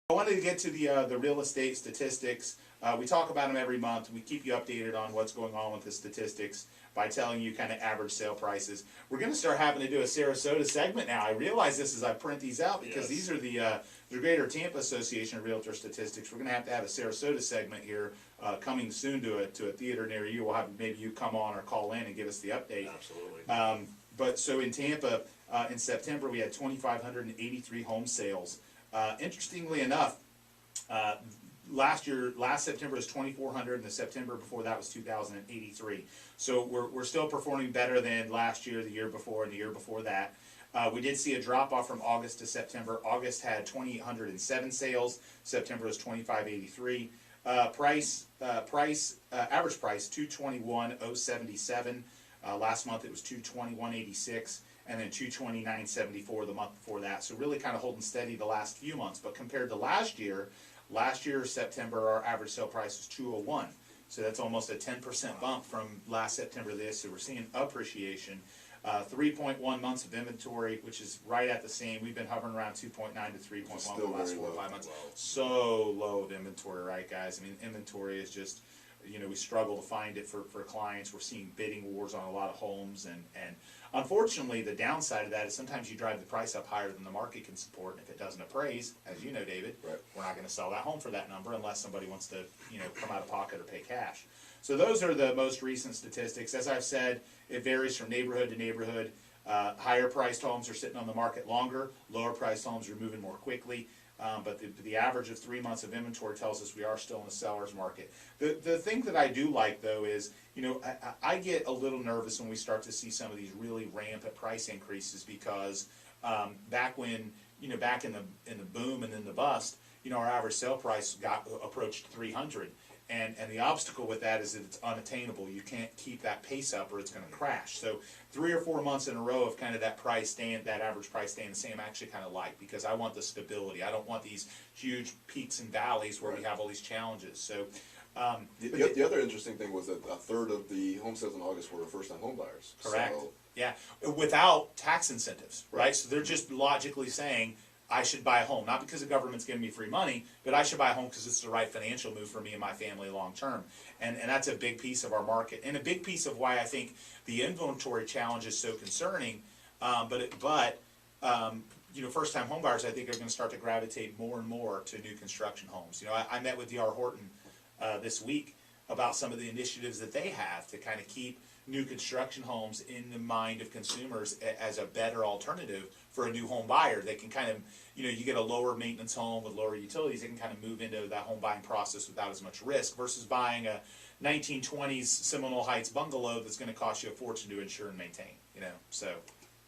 I wanted to get to the real estate statistics. We talk about them every month. We keep you updated on what's going on with the statistics by telling you kind of average sale prices. We're going to start having to do a Sarasota segment now. I realize this as I print these out because these are the Greater Tampa Association of Realtor Statistics. We're going to have a Sarasota segment here coming soon to a theater near you. We'll have maybe you come on or call in and give us the update. Absolutely. But so in Tampa, in September, we had 2,583 home sales. Interestingly enough, last September was 2,400, and the September before that was 2,083. So we're still performing better than last year, the year before, and the year before that. We did see a drop off from August to September. August had 2,807 sales. September was 2,583. Average price 221,077. Last month it was 221,86. And then 229.74 the month before that. So really kind of holding steady the last few months. But compared to last year September, our average sale price was 201. So that's almost a 10% bump from last September to this. So we're seeing appreciation. 3.1 months of inventory, which is right at the same. We've been hovering around 2.9 to 3.1 for the last 4 or 5 months. So low of inventory, right, guys? I mean, inventory is just, we struggle to find it for clients. We're seeing bidding wars on a lot of homes, and unfortunately the downside of that is sometimes you drive the price up higher than the market can support, and if it doesn't appraise, as you know, David, we're not going to sell that home for that number unless somebody wants to come out of pocket or pay cash. So those are the most recent statistics. As I've said, it varies from neighborhood to neighborhood. Higher priced homes are sitting on the market longer, lower priced homes are moving more quickly. But the average of 3 months of inventory tells us we are still in a seller's market. The thing that I do like, though, is, I get a little nervous when we start to see some of these really rampant price increases because back in the boom and then the bust, our average sale price approached 300. And the obstacle with that is that it's unattainable. You can't keep that pace up or it's going to crash. So 3 or 4 months in a row of kind of that average price staying the same, I actually kind of like, because I want the stability. I don't want these huge peaks and valleys where we have all these challenges. So the other interesting thing was that a third of the home sales in August were first-time home buyers. Correct. So, yeah, without tax incentives, right? So they're just logically saying, I should buy a home, not because the government's giving me free money, but I should buy a home because it's the right financial move for me and my family long term. And that's a big piece of our market, and a big piece of why I think the inventory challenge is so concerning. First-time home buyers, I think, are going to start to gravitate more and more to new construction homes. I met with D.R. Horton this week about some of the initiatives that they have to kind of keep new construction homes in the mind of consumers as a better alternative for a new home buyer. They can kind of, you get a lower maintenance home with lower utilities, they can kind of move into that home buying process without as much risk versus buying a 1920s Seminole Heights bungalow that's going to cost you a fortune to insure and maintain, so.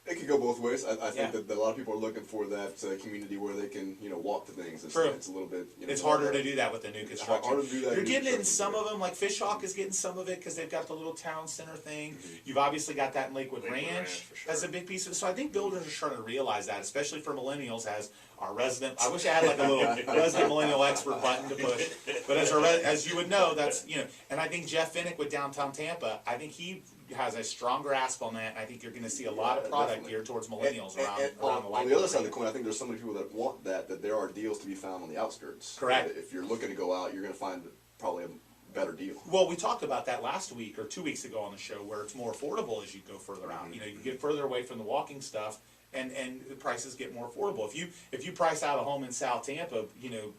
It could go both ways. I think that a lot of people are looking for that community where they can, walk to things. It's a little bit. It's harder to do that with the new construction. Harder to do that. You're getting it in some of them, like Fishhawk is getting some of it because they've got the little town center thing. You've obviously got that in Lakewood Ranch as a big piece of it. So I think builders are starting to realize that, especially for millennials, as our resident. I wish I had like a little resident millennial expert button to push, but as you would know, that's And I think Jeff Finnick with Downtown Tampa, I think he has a strong grasp on that, and I think you're going to see a lot of product geared towards millennials around on the other side of the coin, I think there's so many people that want that there are deals to be found on the outskirts. Correct. If you're looking to go out, you're going to find probably a better deal. Well, we talked about that last week or 2 weeks ago on the show, where it's more affordable as you go further out. You get further away from the walking stuff, and the prices get more affordable. If you price out a home in South Tampa,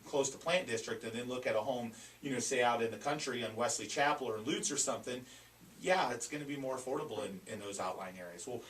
close to Plant District, and then look at a home, say out in the country on Wesley Chapel or in Lutz or something, yeah, it's going to be more affordable in those outlying areas. Well,